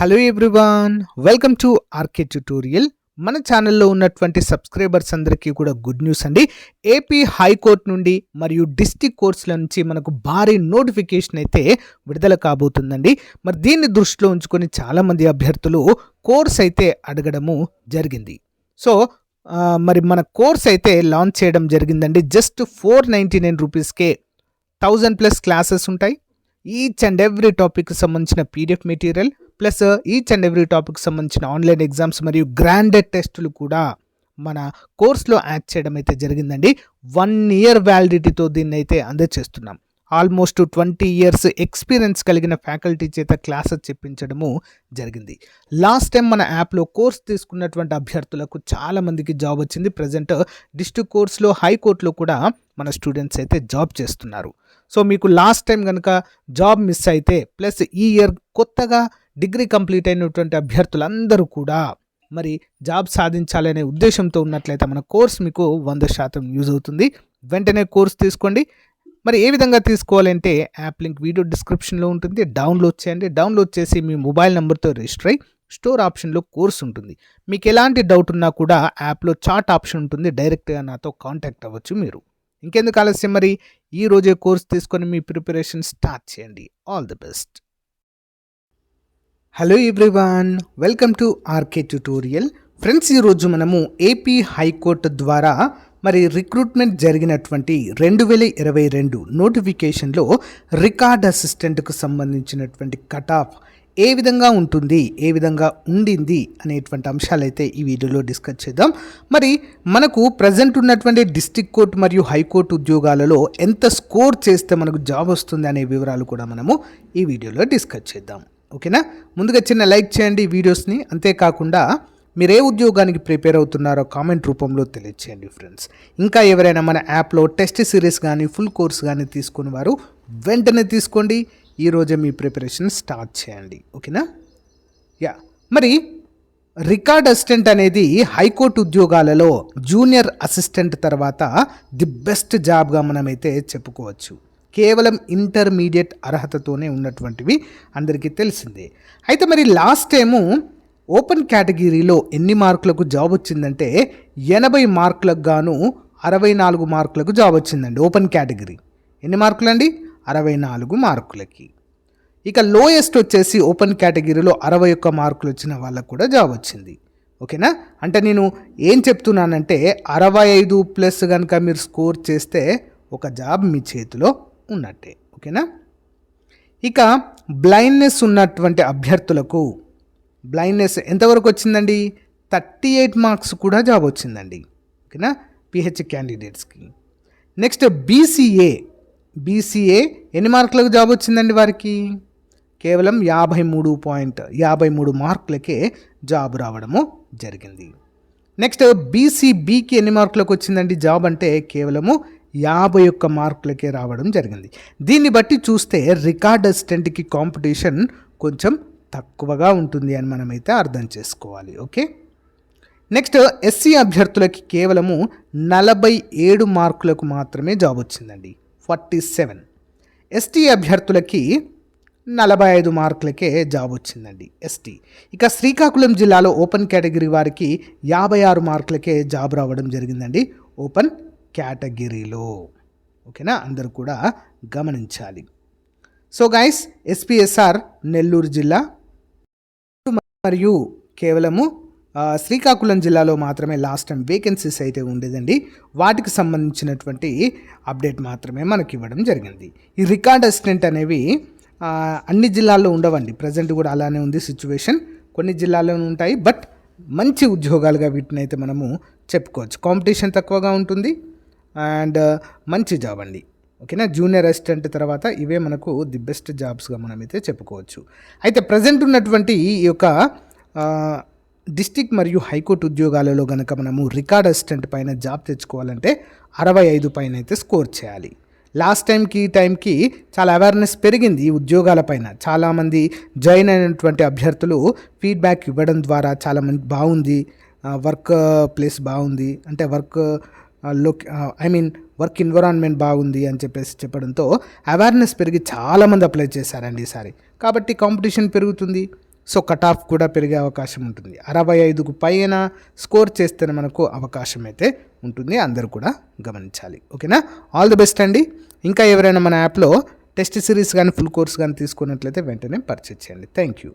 Hello everyone, welcome to RK tutorial. మన ఛానల్లో ఉన్నటువంటి సబ్స్క్రైబర్స్ అందరికీ కూడా గుడ్ న్యూస్ అండి. ఏపీ హైకోర్టు నుండి మరియు డిస్ట్రిక్ట్ కోర్ట్స్ల నుంచి మనకు భారీ నోటిఫికేషన్ అయితే విడుదల కాబోతుందండి. మరి దీన్ని దృష్టిలో ఉంచుకొని చాలామంది అభ్యర్థులు కోర్స్ అయితే అడగడము జరిగింది. సో మరి మన కోర్స్ అయితే లాంచ్ చేయడం జరిగిందండి. జస్ట్ 499 రూపీస్కే 1000+ క్లాసెస్ ఉంటాయి. ఈచ్ అండ్ ఎవ్రీ టాపిక్కి సంబంధించిన PDF material plus each and every topic సంబంధించిన ఆన్లైన్ ఎగ్జామ్స్ మరియు గ్రాండెడ్ టెస్టులు కూడా మన కోర్స్లో యాడ్ చేయడం అయితే జరిగిందండి. 1 year వ్యాలిడిటీతో దీన్ని అయితే అందజేస్తున్నాం. ఆల్మోస్ట్ 20 years ఎక్స్పీరియన్స్ కలిగిన ఫ్యాకల్టీ చేత క్లాసెస్ చెప్పించడము జరిగింది. లాస్ట్ టైం మన యాప్లో కోర్స్ తీసుకున్నటువంటి అభ్యర్థులకు చాలామందికి జాబ్ వచ్చింది. ప్రజెంట్ డిస్ట్రిక్ట్ కోర్స్లో హైకోర్టులో కూడా మన స్టూడెంట్స్ అయితే జాబ్ చేస్తున్నారు. సో మీకు లాస్ట్ టైం కనుక జాబ్ మిస్ అయితే ప్లస్ ఈ ఇయర్ కొత్తగా డిగ్రీ కంప్లీట్ అయినటువంటి అభ్యర్థులందరూ కూడా మరి జాబ్ సాధించాలనే ఉద్దేశంతో ఉన్నట్లయితే మన కోర్స్ మీకు 100% యూజ్ అవుతుంది. వెంటనే కోర్స్ తీసుకోండి. మరి ఏ విధంగా తీసుకోవాలంటే యాప్ లింక్ వీడియో డిస్క్రిప్షన్లో ఉంటుంది. డౌన్లోడ్ చేయండి. డౌన్లోడ్ చేసి మీ మొబైల్ నెంబర్తో రిజిస్టర్ అయ్యి స్టోర్ ఆప్షన్లో కోర్స్ ఉంటుంది. మీకు ఎలాంటి డౌట్ ఉన్నా కూడా యాప్లో చాట్ ఆప్షన్ ఉంటుంది. డైరెక్ట్గా నాతో కాంటాక్ట్ అవ్వచ్చు మీరు. ఇంకెందుకు ఆలస్యం, మరి ఈ రోజే కోర్స్ తీసుకొని మీ ప్రిపరేషన్ స్టార్ట్ చేయండి. All the best. Hello everyone, welcome to RK tutorial. Friends, ఈరోజు మనము ఏపీ హైకోర్టు ద్వారా మరి రిక్రూట్మెంట్ జరిగినటువంటి 2022 నోటిఫికేషన్లో రికార్డ్ అసిస్టెంట్కు సంబంధించినటువంటి కట్ ఆఫ్ ఏ విధంగా ఉంటుంది, ఏ విధంగా ఉండింది అనేటువంటి అంశాలైతే ఈ వీడియోలో డిస్కస్ చేద్దాం. మరి మనకు ప్రజెంట్ ఉన్నటువంటి డిస్ట్రిక్ట్ కోర్టు మరియు హైకోర్టు ఉద్యోగాలలో ఎంత స్కోర్ చేస్తే మనకు జాబ్ వస్తుంది అనే వివరాలు కూడా మనము ఈ వీడియోలో డిస్కస్ చేద్దాం. ఓకేనా? ముందుగా చిన్న లైక్ చేయండి వీడియోస్ని. అంతేకాకుండా మీరు ఏ ఉద్యోగానికి ప్రిపేర్ అవుతున్నారో కామెంట్ రూపంలో తెలియచేయండి ఫ్రెండ్స్. ఇంకా ఎవరైనా మన యాప్లో టెస్ట్ సిరీస్ కానీ ఫుల్ కోర్స్ కానీ తీసుకుని వారు వెంటనే తీసుకోండి. ఈరోజే మీ ప్రిపరేషన్ స్టార్ట్ చేయండి. ఓకేనా? మరి రికార్డ్ అసిస్టెంట్ అనేది హైకోర్టు ఉద్యోగాలలో జూనియర్ అసిస్టెంట్ తర్వాత ది బెస్ట్ జాబ్గా మనమైతే చెప్పుకోవచ్చు. కేవలం ఇంటర్మీడియట్ అర్హతతోనే ఉన్నటువంటివి అందరికీ తెలిసిందే. అయితే మరి లాస్ట్ టైము ఓపెన్ కేటగిరీలో ఎన్ని మార్కులకు జాబ్ వచ్చిందంటే 80 మార్కులకు గాను 64 మార్కులకు జాబ్ వచ్చిందండి. ఓపెన్ కేటగిరీ ఎన్ని మార్కులండి? 64 మార్కులకి. ఇక లోయెస్ట్ వచ్చేసి ఓపెన్ కేటగిరీలో 61 మార్కులు వచ్చిన వాళ్ళకు కూడా జాబ్ వచ్చింది. ఓకేనా? అంటే నేను ఏం చెప్తున్నానంటే 65+ కనుక మీరు స్కోర్ చేస్తే ఒక జాబ్ మీ చేతిలో ఉన్నట్టే. ఓకేనా? ఇక బ్లైండ్నెస్ ఉన్నటువంటి అభ్యర్థులకు బ్లైండ్నెస్ ఎంతవరకు వచ్చిందండి? 38 మార్క్స్ కూడా జాబ్ వచ్చిందండి. ఓకేనా? పిహెచ్ క్యాండిడేట్స్కి. నెక్స్ట్ బీసీఏ ఎన్ని మార్కులకు జాబ్ వచ్చిందండి వారికి? కేవలం 53 మార్కులకే జాబ్ రావడము జరిగింది. నెక్స్ట్ బీసీబీకి ఎన్ని మార్కులకు వచ్చిందండి జాబ్ అంటే కేవలము 51 మార్కులకే రావడం జరిగింది. దీన్ని బట్టి చూస్తే రికార్డ్ అసిస్టెంట్కి కాంపిటీషన్ కొంచెం తక్కువగా ఉంటుంది అని మనమైతే అర్థం చేసుకోవాలి. ఓకే. నెక్స్ట్ ఎస్సీ అభ్యర్థులకి కేవలము 47 మార్కులకు మాత్రమే జాబ్ వచ్చిందండి. 47. ఎస్టీ అభ్యర్థులకి 45 మార్కులకే జాబ్ వచ్చిందండి ఎస్టీ. ఇక శ్రీకాకుళం జిల్లాలో ఓపెన్ కేటగిరీ వారికి 56 మార్కులకే జాబ్ రావడం జరిగిందండి ఓపెన్ కేటగిరీలో. ఓకేనా? అందరూ కూడా గమనించాలి. సో గైస్, ఎస్పీఎస్ఆర్ నెల్లూరు జిల్లా మరియు కేవలము శ్రీకాకుళం జిల్లాలో మాత్రమే లాస్ట్ టైం వేకెన్సీస్ అయితే ఉండేదండి. వాటికి సంబంధించినటువంటి అప్డేట్ మాత్రమే మనకి ఇవ్వడం జరిగింది. ఈ రికార్డ్ అసిస్టెంట్ అనేవి అన్ని జిల్లాల్లో ఉండవండి. ప్రజెంట్ కూడా అలానే ఉంది సిచ్యువేషన్. కొన్ని జిల్లాల్లోనే ఉంటాయి, బట్ మంచి ఉద్యోగాలుగా వీటిని అయితే మనము చెప్పుకోవచ్చు. కాంపిటీషన్ తక్కువగా ఉంటుంది అండ్ మంచి జాబ్ అండి. ఓకేనా? జూనియర్ అసిస్టెంట్ తర్వాత ఇవే మనకు ది బెస్ట్ జాబ్స్గా మనమైతే చెప్పుకోవచ్చు. అయితే ప్రజెంట్ ఉన్నటువంటి ఈ యొక్క డిస్ట్రిక్ట్ మరియు హైకోర్టు ఉద్యోగాలలో కనుక మనము రికార్డ్ అసిస్టెంట్ పైన జాబ్ తెచ్చుకోవాలంటే 65 పైన అయితే స్కోర్ చేయాలి. లాస్ట్ టైంకి ఈ టైంకి చాలా అవేర్నెస్ పెరిగింది ఈ ఉద్యోగాల పైన. చాలామంది జాయిన్ అయినటువంటి అభ్యర్థులు ఫీడ్బ్యాక్ ఇవ్వడం ద్వారా చాలామంది బాగుంది, వర్క్ ప్లేస్ బాగుంది, అంటే వర్క్ వర్క్ ఎన్విరాన్మెంట్ బాగుంది అని చెప్పడంతో అవేర్నెస్ పెరిగి చాలామంది అప్లై చేశారండి ఈసారి. కాబట్టి కాంపిటీషన్ పెరుగుతుంది. సో కట్ ఆఫ్ కూడా పెరిగే అవకాశం ఉంటుంది. 65కు పైన స్కోర్ చేస్తేనే మనకు అవకాశం అయితే ఉంటుంది. అందరూ కూడా గమనించాలి. ఓకేనా, ఆల్ ది బెస్ట్ అండి. ఇంకా ఎవరైనా మన యాప్లో టెస్ట్ సిరీస్ కానీ ఫుల్ కోర్స్ కానీ తీసుకున్నట్లయితే వెంటనే పర్చేజ్ చేయండి. Thank you.